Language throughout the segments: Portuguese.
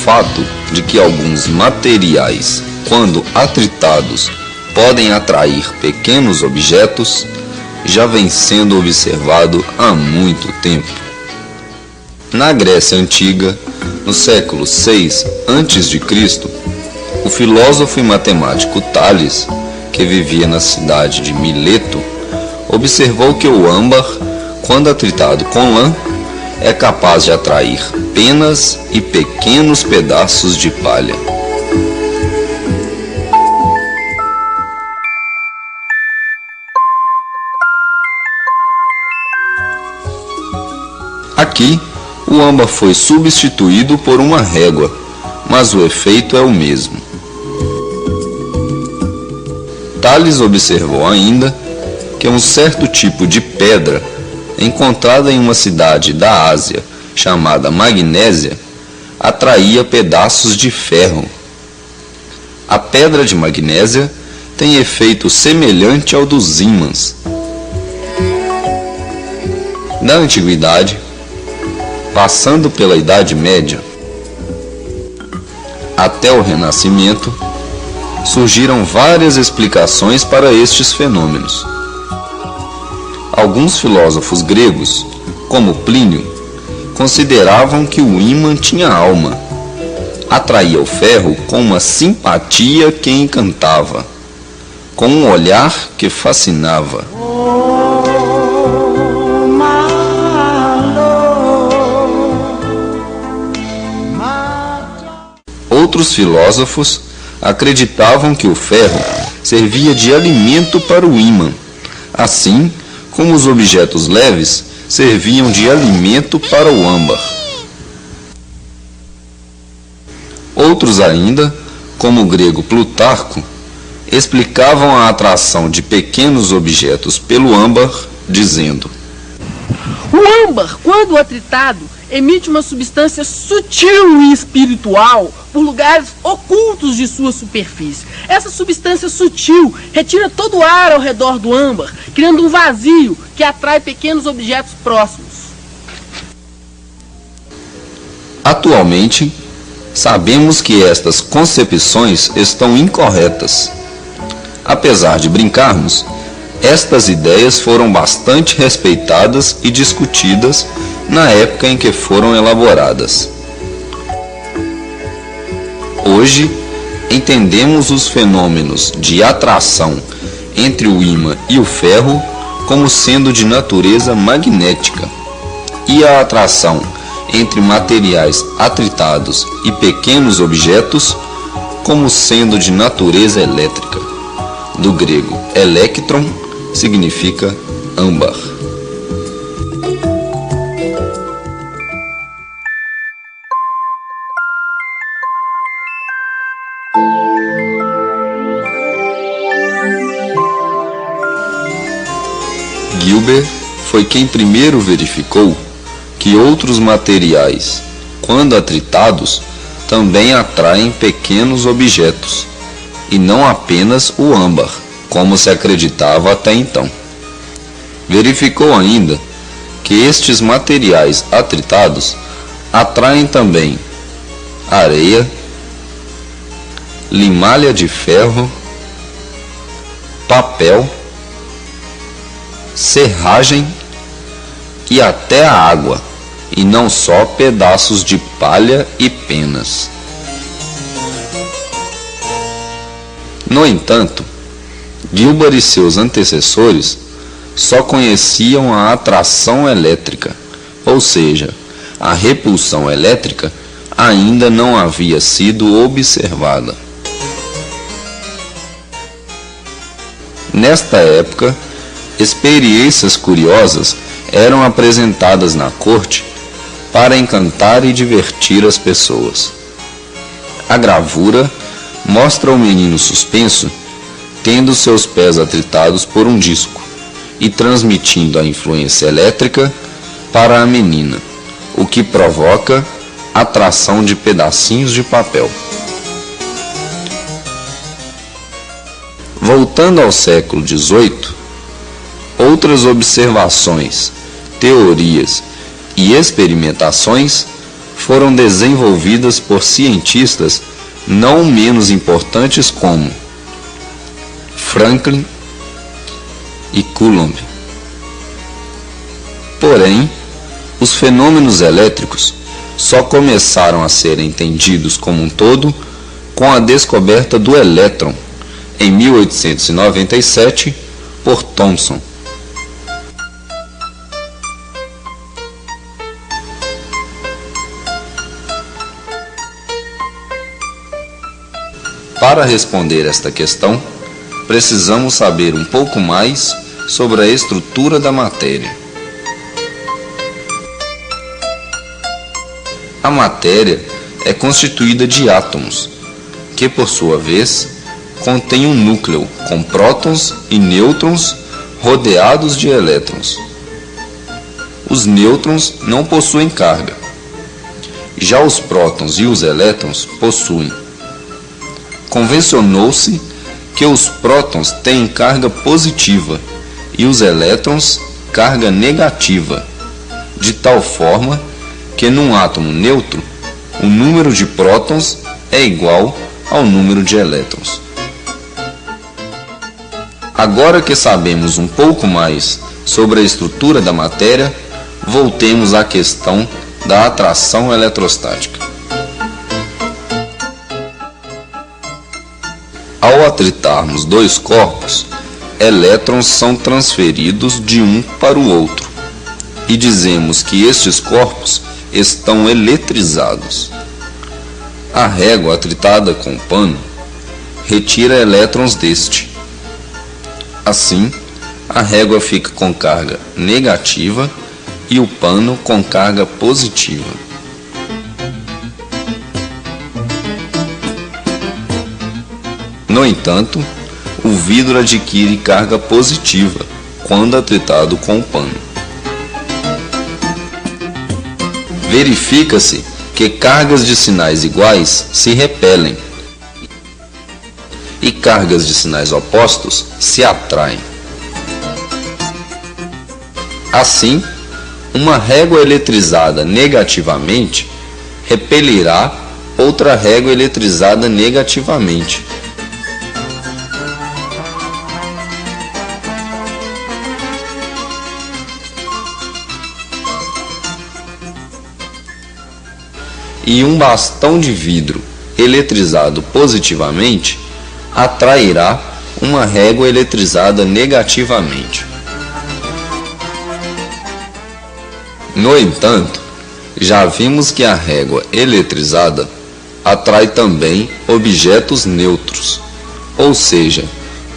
fato de que alguns materiais, quando atritados, podem atrair pequenos objetos, já vem sendo observado há muito tempo. Na Grécia Antiga, no século 6 a.C., o filósofo e matemático Tales, que vivia na cidade de Mileto, observou que o âmbar, quando atritado com lã, é capaz de atrair penas e pequenos pedaços de palha. Aqui, o âmbar foi substituído por uma régua, mas o efeito é o mesmo. Tales observou ainda que um certo tipo de pedra, encontrada em uma cidade da Ásia chamada Magnésia, atraía pedaços de ferro. A pedra de magnésia tem efeito semelhante ao dos ímãs. Na antiguidade, passando pela Idade Média até o Renascimento, surgiram várias explicações para estes fenômenos. Alguns filósofos gregos, como Plínio, consideravam que o ímã tinha alma, atraía o ferro com uma simpatia que encantava, com um olhar que fascinava. Outros filósofos acreditavam que o ferro servia de alimento para o ímã, assim como os objetos leves serviam de alimento para o âmbar. Outros ainda, como o grego Plutarco, explicavam a atração de pequenos objetos pelo âmbar, dizendo: o âmbar, quando atritado, emite uma substância sutil e espiritual por lugares ocultos de sua superfície. Essa substância sutil retira todo o ar ao redor do âmbar, criando um vazio que atrai pequenos objetos próximos. Atualmente, sabemos que estas concepções estão incorretas. Apesar de brincarmos, estas ideias foram bastante respeitadas e discutidas na época em que foram elaboradas. Hoje, entendemos os fenômenos de atração entre o ímã e o ferro como sendo de natureza magnética, e a atração entre materiais atritados e pequenos objetos como sendo de natureza elétrica. Do grego eléktron significa âmbar. Gilbert foi quem primeiro verificou que outros materiais, quando atritados, também atraem pequenos objetos, e não apenas o âmbar, como se acreditava até então. Verificou ainda que estes materiais atritados atraem também areia, limalha de ferro, papel, serragem e até a água, e não só pedaços de palha e penas. No entanto, Gilbert e seus antecessores só conheciam a atração elétrica, ou seja, a repulsão elétrica ainda não havia sido observada. Nesta época, experiências curiosas eram apresentadas na corte para encantar e divertir as pessoas. A gravura mostra o menino suspenso tendo seus pés atritados por um disco e transmitindo a influência elétrica para a menina, o que provoca atração de pedacinhos de papel. Voltando ao século XVIII, outras observações, teorias e experimentações foram desenvolvidas por cientistas não menos importantes como Franklin e Coulomb. Porém, os fenômenos elétricos só começaram a ser entendidos como um todo com a descoberta do elétron em 1897 por Thomson. Para responder esta questão, precisamos saber um pouco mais sobre a estrutura da matéria. A matéria é constituída de átomos, que por sua vez contém um núcleo com prótons e nêutrons rodeados de elétrons. Os nêutrons não possuem carga, já os prótons e os elétrons possuem. Convencionou-se que os prótons têm carga positiva e os elétrons carga negativa, de tal forma que num átomo neutro o número de prótons é igual ao número de elétrons. Agora que sabemos um pouco mais sobre a estrutura da matéria, voltemos à questão da atração eletrostática. Ao atritarmos dois corpos, elétrons são transferidos de um para o outro, e dizemos que estes corpos estão eletrizados. A régua atritada com pano retira elétrons deste. Assim, a régua fica com carga negativa e o pano com carga positiva. No entanto, o vidro adquire carga positiva quando atritado com o pano. Verifica-se que cargas de sinais iguais se repelem e cargas de sinais opostos se atraem. Assim, uma régua eletrizada negativamente repelirá outra régua eletrizada negativamente. E um bastão de vidro eletrizado positivamente atrairá uma régua eletrizada negativamente. No entanto, já vimos que a régua eletrizada atrai também objetos neutros, ou seja,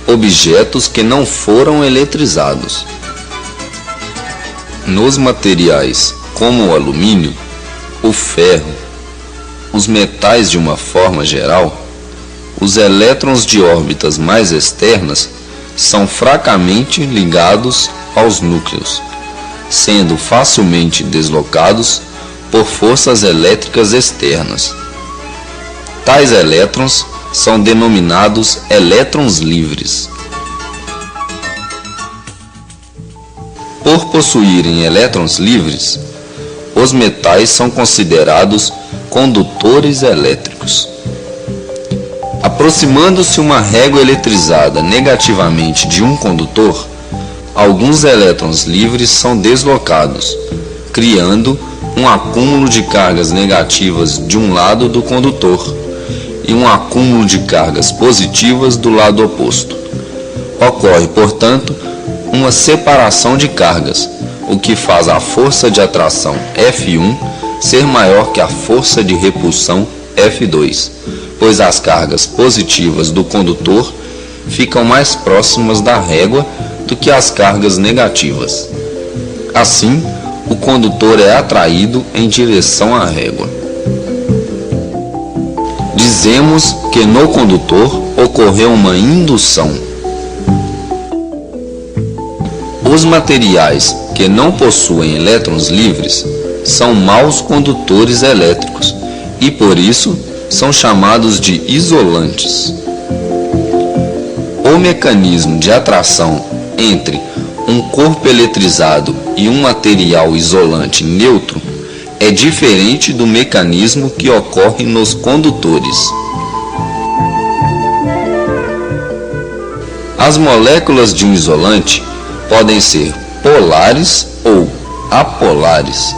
objetos que não foram eletrizados. Nos materiais como o alumínio, o ferro, os metais de uma forma geral, os elétrons de órbitas mais externas são fracamente ligados aos núcleos, sendo facilmente deslocados por forças elétricas externas. Tais elétrons são denominados elétrons livres. Por possuírem elétrons livres, os metais são considerados condutores elétricos. Aproximando-se uma régua eletrizada negativamente de um condutor, alguns elétrons livres são deslocados, criando um acúmulo de cargas negativas de um lado do condutor e um acúmulo de cargas positivas do lado oposto. Ocorre, portanto, uma separação de cargas, o que faz a força de atração F1 ser maior que a força de repulsão F2, pois as cargas positivas do condutor ficam mais próximas da régua do que as cargas negativas. Assim, o condutor é atraído em direção à régua. Dizemos que no condutor ocorreu uma indução. Os materiais que não possuem elétrons livres são maus condutores elétricos e, por isso, são chamados de isolantes. O mecanismo de atração entre um corpo eletrizado e um material isolante neutro é diferente do mecanismo que ocorre nos condutores. As moléculas de um isolante podem ser polares ou apolares.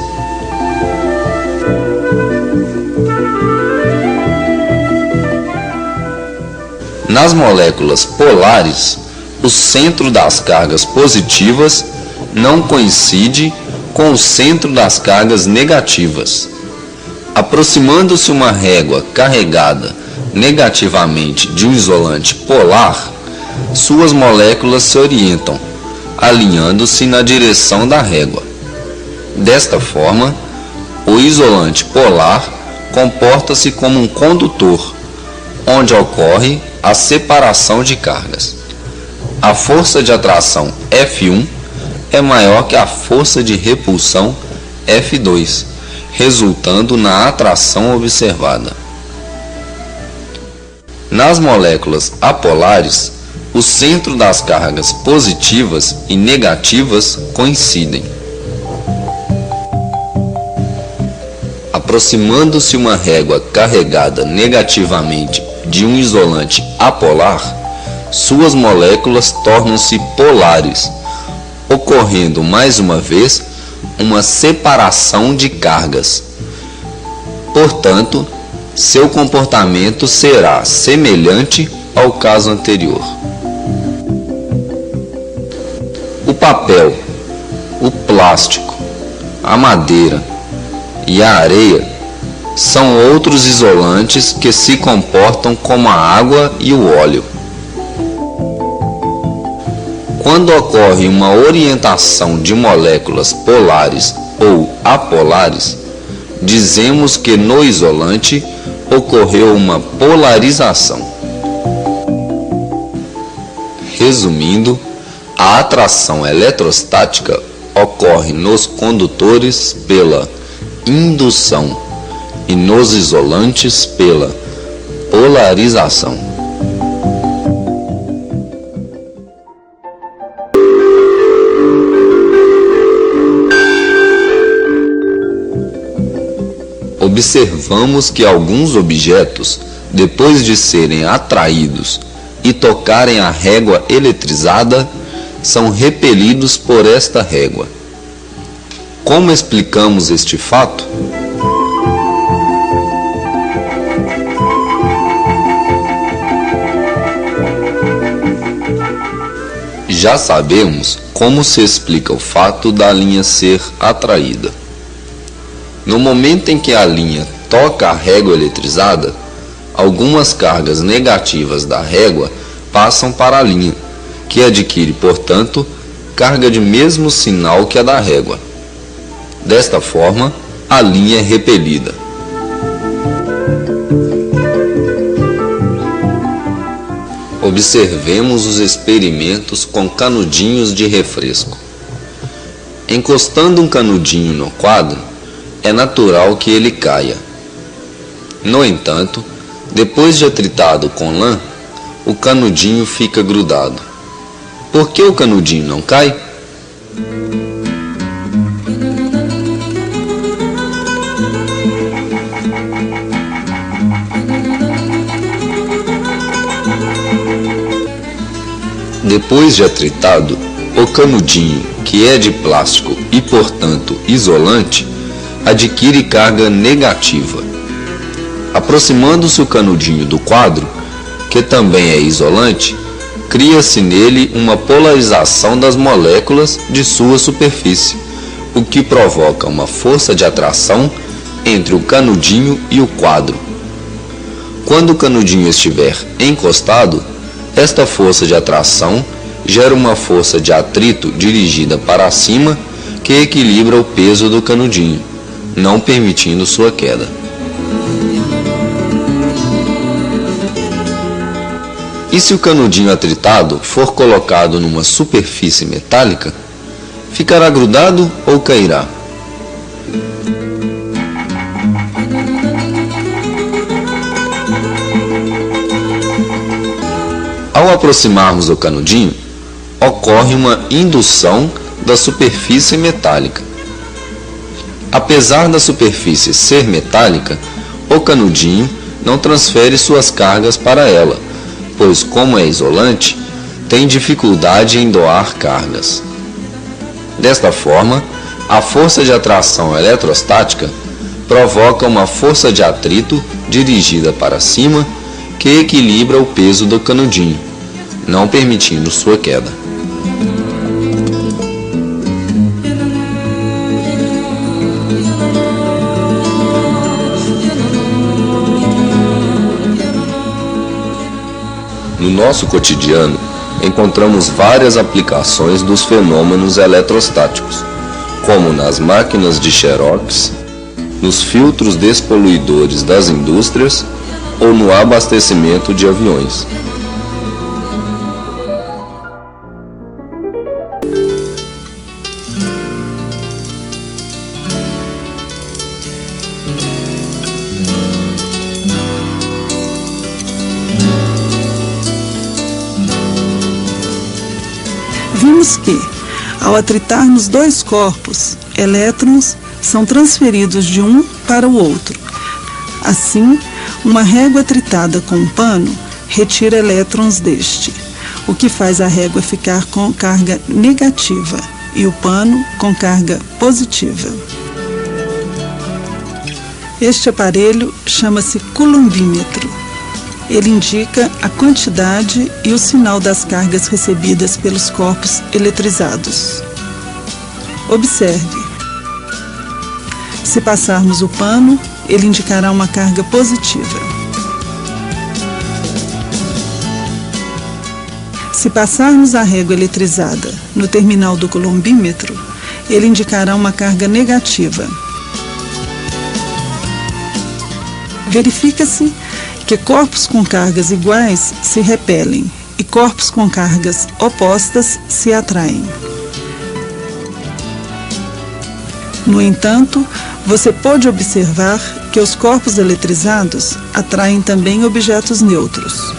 Nas moléculas polares, o centro das cargas positivas não coincide com o centro das cargas negativas. Aproximando-se uma régua carregada negativamente de um isolante polar, suas moléculas se orientam, alinhando-se na direção da régua. Desta forma, o isolante polar comporta-se como um condutor, onde ocorre a separação de cargas. A força de atração F1 é maior que a força de repulsão F2, resultando na atração observada. Nas moléculas apolares, o centro das cargas positivas e negativas coincidem. Aproximando-se uma régua carregada negativamente de um isolante apolar, suas moléculas tornam-se polares, ocorrendo mais uma vez uma separação de cargas. Portanto, seu comportamento será semelhante ao caso anterior. O papel, o plástico, a madeira e a areia são outros isolantes que se comportam como a água e o óleo. Quando ocorre uma orientação de moléculas polares ou apolares, dizemos que no isolante ocorreu uma polarização. Resumindo, a atração eletrostática ocorre nos condutores pela indução e nos isolantes pela polarização. Observamos que alguns objetos, depois de serem atraídos e tocarem a régua eletrizada, são repelidos por esta régua. Como explicamos este fato? Já sabemos como se explica o fato da linha ser atraída. No momento em que a linha toca a régua eletrizada, algumas cargas negativas da régua passam para a linha, que adquire, portanto, carga de mesmo sinal que a da régua. Desta forma, a linha é repelida. Observemos os experimentos com canudinhos de refresco. Encostando um canudinho no quadro, é natural que ele caia. No entanto, depois de atritado com lã, o canudinho fica grudado. Por que o canudinho não cai? Depois de atritado, o canudinho, que é de plástico e, portanto, isolante, adquire carga negativa. Aproximando-se o canudinho do quadro, que também é isolante, cria-se nele uma polarização das moléculas de sua superfície, o que provoca uma força de atração entre o canudinho e o quadro. Quando o canudinho estiver encostado, esta força de atração gera uma força de atrito dirigida para cima que equilibra o peso do canudinho, não permitindo sua queda. E se o canudinho atritado for colocado numa superfície metálica, ficará grudado ou cairá? Ao aproximarmos o canudinho, ocorre uma indução da superfície metálica. Apesar da superfície ser metálica, o canudinho não transfere suas cargas para ela, pois, como é isolante, tem dificuldade em doar cargas. Desta forma, a força de atração eletrostática provoca uma força de atrito dirigida para cima que equilibra o peso do canudinho, não permitindo sua queda. No nosso cotidiano, encontramos várias aplicações dos fenômenos eletrostáticos, como nas máquinas de xerox, nos filtros despoluidores das indústrias ou no abastecimento de aviões. Vimos que, ao atritarmos dois corpos, elétrons são transferidos de um para o outro. Assim, uma régua atritada com um pano retira elétrons deste, o que faz a régua ficar com carga negativa e o pano com carga positiva. Este aparelho chama-se coulombímetro. Ele indica a quantidade e o sinal das cargas recebidas pelos corpos eletrizados. Observe. Se passarmos o pano, ele indicará uma carga positiva. Se passarmos a régua eletrizada no terminal do coulombímetro, ele indicará uma carga negativa. Verifica-se que corpos com cargas iguais se repelem e corpos com cargas opostas se atraem. No entanto, você pode observar que os corpos eletrizados atraem também objetos neutros.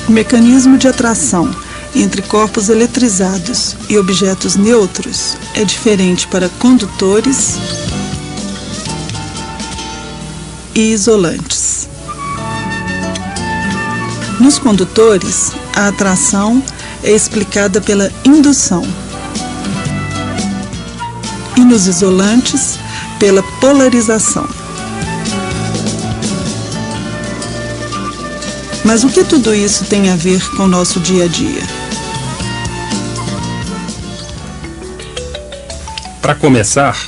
O mecanismo de atração entre corpos eletrizados e objetos neutros é diferente para condutores e isolantes. Nos condutores, a atração é explicada pela indução e nos isolantes, pela polarização. Mas o que tudo isso tem a ver com o nosso dia a dia? Para começar,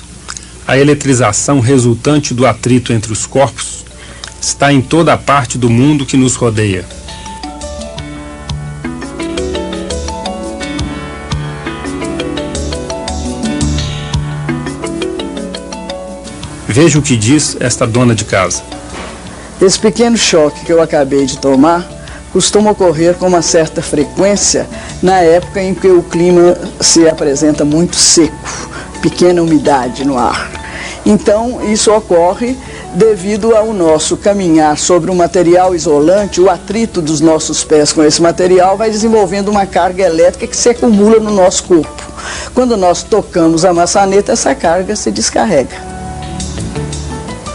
a eletrização resultante do atrito entre os corpos está em toda a parte do mundo que nos rodeia. Veja o que diz esta dona de casa. Esse pequeno choque que eu acabei de tomar costuma ocorrer com uma certa frequência na época em que o clima se apresenta muito seco, pequena umidade no ar. Então, isso ocorre devido ao nosso caminhar sobre um material isolante. O atrito dos nossos pés com esse material vai desenvolvendo uma carga elétrica que se acumula no nosso corpo. Quando nós tocamos a maçaneta, essa carga se descarrega.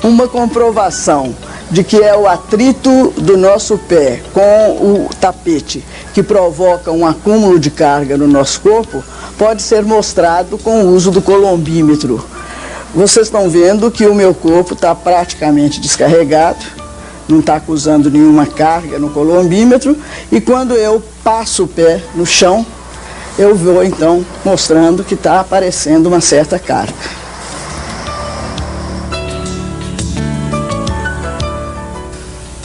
Uma comprovação de que é o atrito do nosso pé com o tapete que provoca um acúmulo de carga no nosso corpo pode ser mostrado com o uso do coulombímetro. Vocês estão vendo que o meu corpo está praticamente descarregado, não está acusando nenhuma carga no coulombímetro, e quando eu passo o pé no chão, eu vou então mostrando que está aparecendo uma certa carga.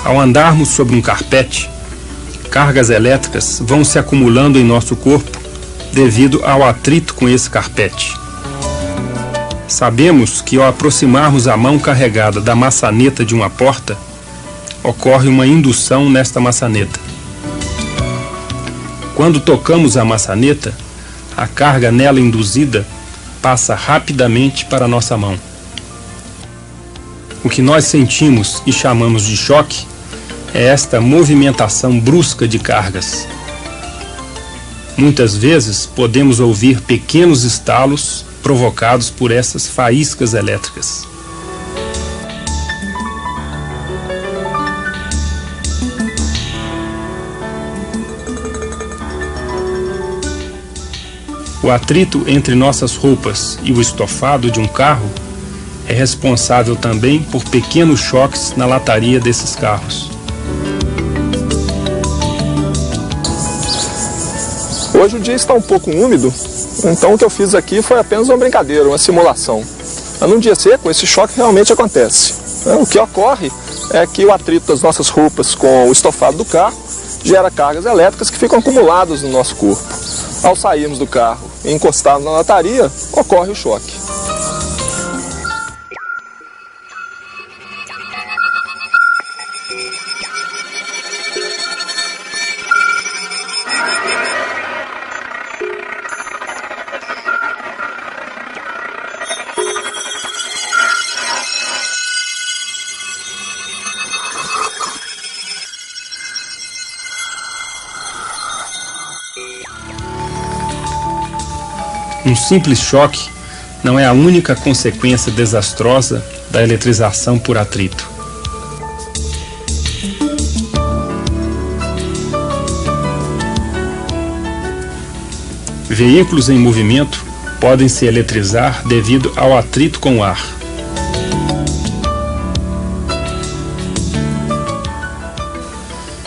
Ao andarmos sobre um carpete, cargas elétricas vão se acumulando em nosso corpo devido ao atrito com esse carpete. Sabemos que ao aproximarmos a mão carregada da maçaneta de uma porta, ocorre uma indução nesta maçaneta. Quando tocamos a maçaneta, a carga nela induzida passa rapidamente para a nossa mão. O que nós sentimos e chamamos de choque é esta movimentação brusca de cargas. Muitas vezes podemos ouvir pequenos estalos provocados por essas faíscas elétricas. O atrito entre nossas roupas e o estofado de um carro é responsável também por pequenos choques na lataria desses carros. Hoje o dia está um pouco úmido, então o que eu fiz aqui foi apenas uma brincadeira, uma simulação. Mas num dia seco, esse choque realmente acontece. O que ocorre é que o atrito das nossas roupas com o estofado do carro gera cargas elétricas que ficam acumuladas no nosso corpo. Ao sairmos do carro e encostarmos na lataria, ocorre o choque. Um simples choque não é a única consequência desastrosa da eletrização por atrito. Veículos em movimento podem se eletrizar devido ao atrito com o ar.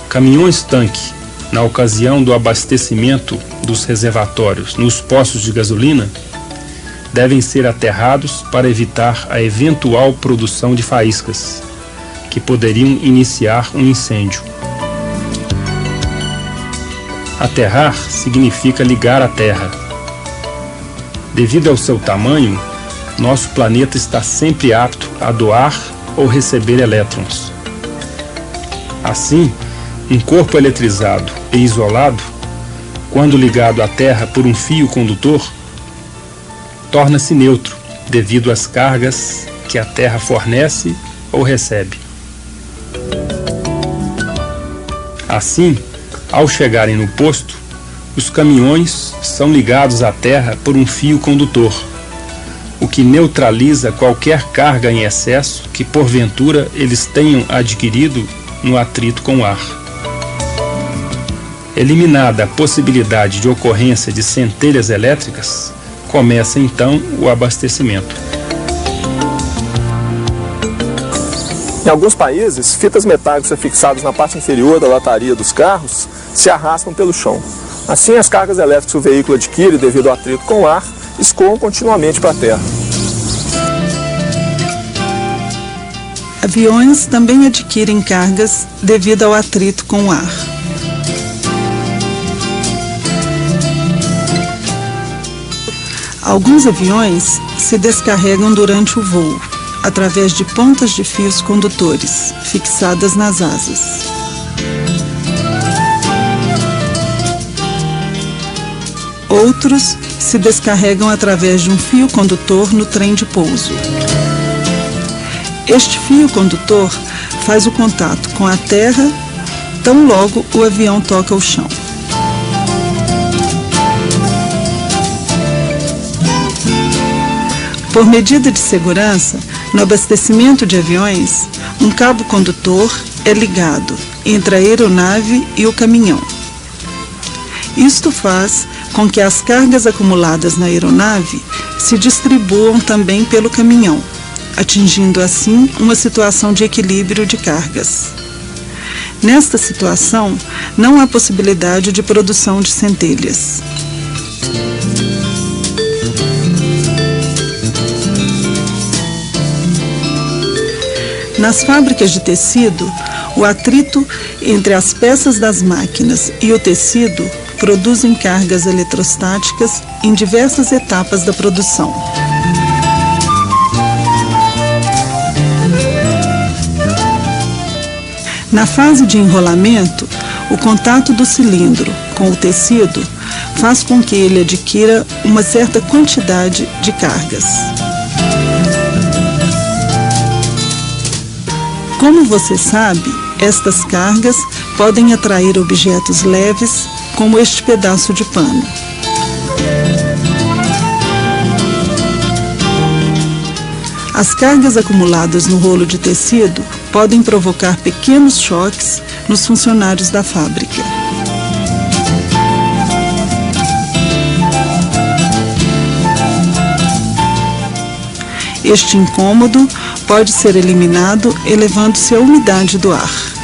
Caminhões-tanque, na ocasião do abastecimento dos reservatórios nos postos de gasolina, devem ser aterrados para evitar a eventual produção de faíscas, que poderiam iniciar um incêndio. Aterrar significa ligar à Terra. Devido ao seu tamanho, nosso planeta está sempre apto a doar ou receber elétrons. Assim, um corpo eletrizado e isolado, quando ligado à Terra por um fio condutor, torna-se neutro devido às cargas que a Terra fornece ou recebe. Assim, ao chegarem no posto, os caminhões são ligados à Terra por um fio condutor, o que neutraliza qualquer carga em excesso que porventura eles tenham adquirido no atrito com o ar. Eliminada a possibilidade de ocorrência de centelhas elétricas, começa então o abastecimento. Em alguns países, fitas metálicas fixadas na parte inferior da lataria dos carros se arrastam pelo chão. Assim, as cargas elétricas que o veículo adquire devido ao atrito com o ar escoam continuamente para a terra. Aviões também adquirem cargas devido ao atrito com o ar. Alguns aviões se descarregam durante o voo, através de pontas de fios condutores, fixadas nas asas. Outros se descarregam através de um fio condutor no trem de pouso. Este fio condutor faz o contato com a terra tão logo o avião toca o chão. Por medida de segurança, no abastecimento de aviões, um cabo condutor é ligado entre a aeronave e o caminhão. Isto faz com que as cargas acumuladas na aeronave se distribuam também pelo caminhão, atingindo assim uma situação de equilíbrio de cargas. Nesta situação, não há possibilidade de produção de centelhas. Nas fábricas de tecido, o atrito entre as peças das máquinas e o tecido produzem cargas eletrostáticas em diversas etapas da produção. Na fase de enrolamento, o contato do cilindro com o tecido faz com que ele adquira uma certa quantidade de cargas. Como você sabe, estas cargas podem atrair objetos leves, como este pedaço de pano. As cargas acumuladas no rolo de tecido podem provocar pequenos choques nos funcionários da fábrica. Este incômodo pode ser eliminado elevando-se a umidade do ar.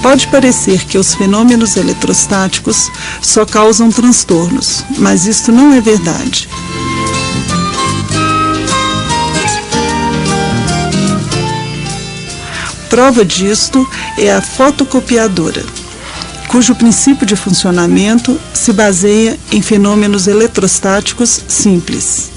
Pode parecer que os fenômenos eletrostáticos só causam transtornos, mas isto não é verdade. Prova disto é a fotocopiadora, cujo princípio de funcionamento se baseia em fenômenos eletrostáticos simples.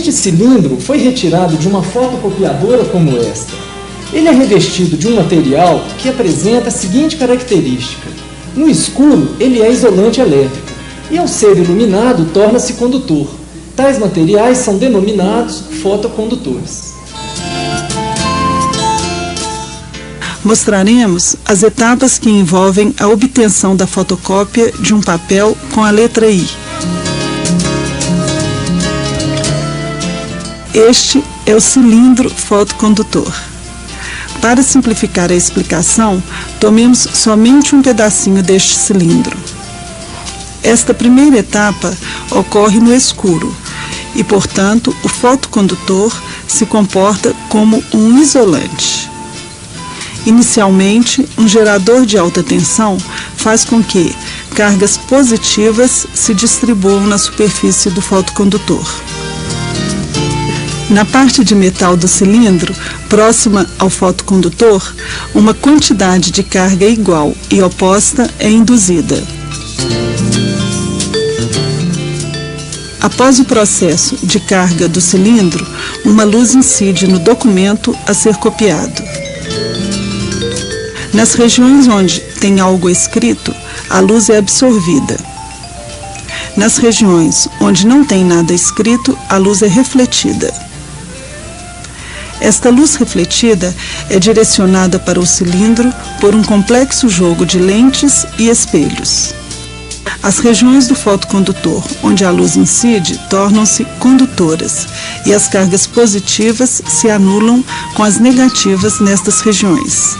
Este cilindro foi retirado de uma fotocopiadora como esta. Ele é revestido de um material que apresenta a seguinte característica: no escuro, ele é isolante elétrico e, ao ser iluminado, torna-se condutor. Tais materiais são denominados fotocondutores. Mostraremos as etapas que envolvem a obtenção da fotocópia de um papel com a letra I. Este é o cilindro fotocondutor. Para simplificar a explicação, tomemos somente um pedacinho deste cilindro. Esta primeira etapa ocorre no escuro e, portanto, o fotocondutor se comporta como um isolante. Inicialmente, um gerador de alta tensão faz com que cargas positivas se distribuam na superfície do fotocondutor. Na parte de metal do cilindro, próxima ao fotocondutor, uma quantidade de carga igual e oposta é induzida. Após o processo de carga do cilindro, uma luz incide no documento a ser copiado. Nas regiões onde tem algo escrito, a luz é absorvida. Nas regiões onde não tem nada escrito, a luz é refletida. Esta luz refletida é direcionada para o cilindro por um complexo jogo de lentes e espelhos. As regiões do fotocondutor onde a luz incide tornam-se condutoras e as cargas positivas se anulam com as negativas nestas regiões.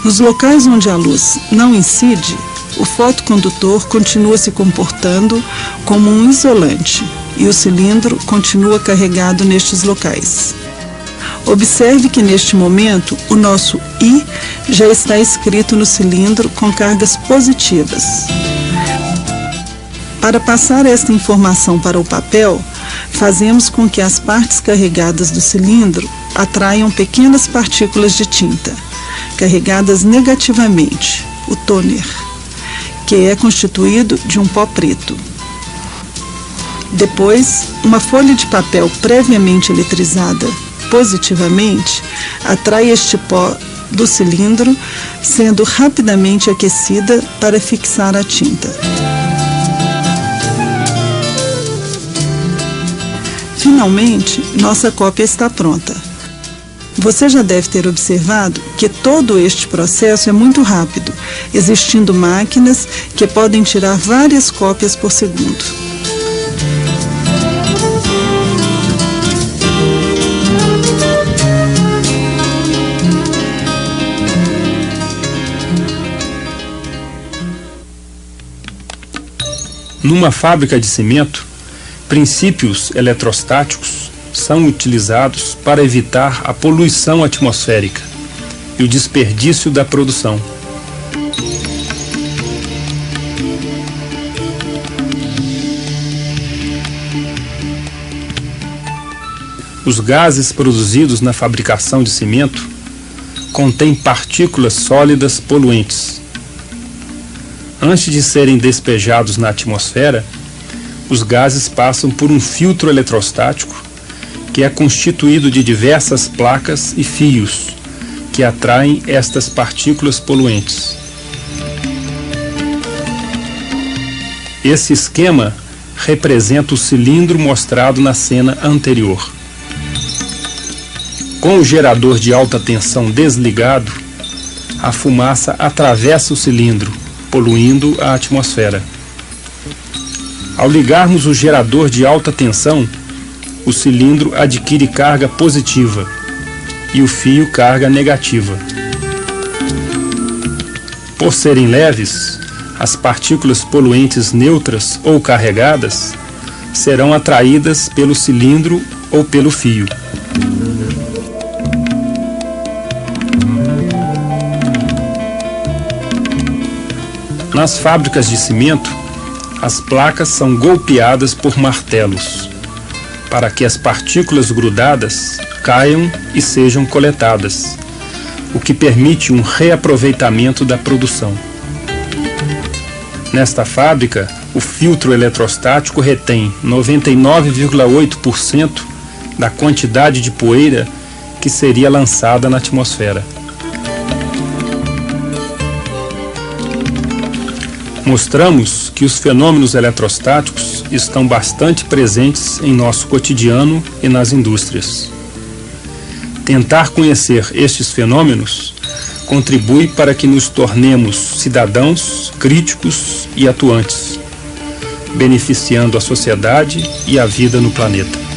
Nos locais onde a luz não incide, o fotocondutor continua se comportando como um isolante e o cilindro continua carregado nestes locais. Observe que neste momento o nosso I já está escrito no cilindro com cargas positivas. Para passar esta informação para o papel, fazemos com que as partes carregadas do cilindro atraiam pequenas partículas de tinta, carregadas negativamente, o toner, que é constituído de um pó preto. Depois, uma folha de papel previamente eletrizada positivamente atrai este pó do cilindro, sendo rapidamente aquecida para fixar a tinta. Finalmente, nossa cópia está pronta. Você já deve ter observado que todo este processo é muito rápido, existindo máquinas que podem tirar várias cópias por segundo. Numa fábrica de cimento, princípios eletrostáticos são utilizados para evitar a poluição atmosférica e o desperdício da produção. Os gases produzidos na fabricação de cimento contêm partículas sólidas poluentes. Antes de serem despejados na atmosfera, os gases passam por um filtro eletrostático que é constituído de diversas placas e fios que atraem estas partículas poluentes. Esse esquema representa o cilindro mostrado na cena anterior. Com o gerador de alta tensão desligado, a fumaça atravessa o cilindro, poluindo a atmosfera. Ao ligarmos o gerador de alta tensão, o cilindro adquire carga positiva e o fio carga negativa. Por serem leves, as partículas poluentes neutras ou carregadas serão atraídas pelo cilindro ou pelo fio. Nas fábricas de cimento, as placas são golpeadas por martelos, para que as partículas grudadas caiam e sejam coletadas, o que permite um reaproveitamento da produção. Nesta fábrica, o filtro eletrostático retém 99,8% da quantidade de poeira que seria lançada na atmosfera. Mostramos que os fenômenos eletrostáticos estão bastante presentes em nosso cotidiano e nas indústrias. Tentar conhecer estes fenômenos contribui para que nos tornemos cidadãos críticos e atuantes, beneficiando a sociedade e a vida no planeta.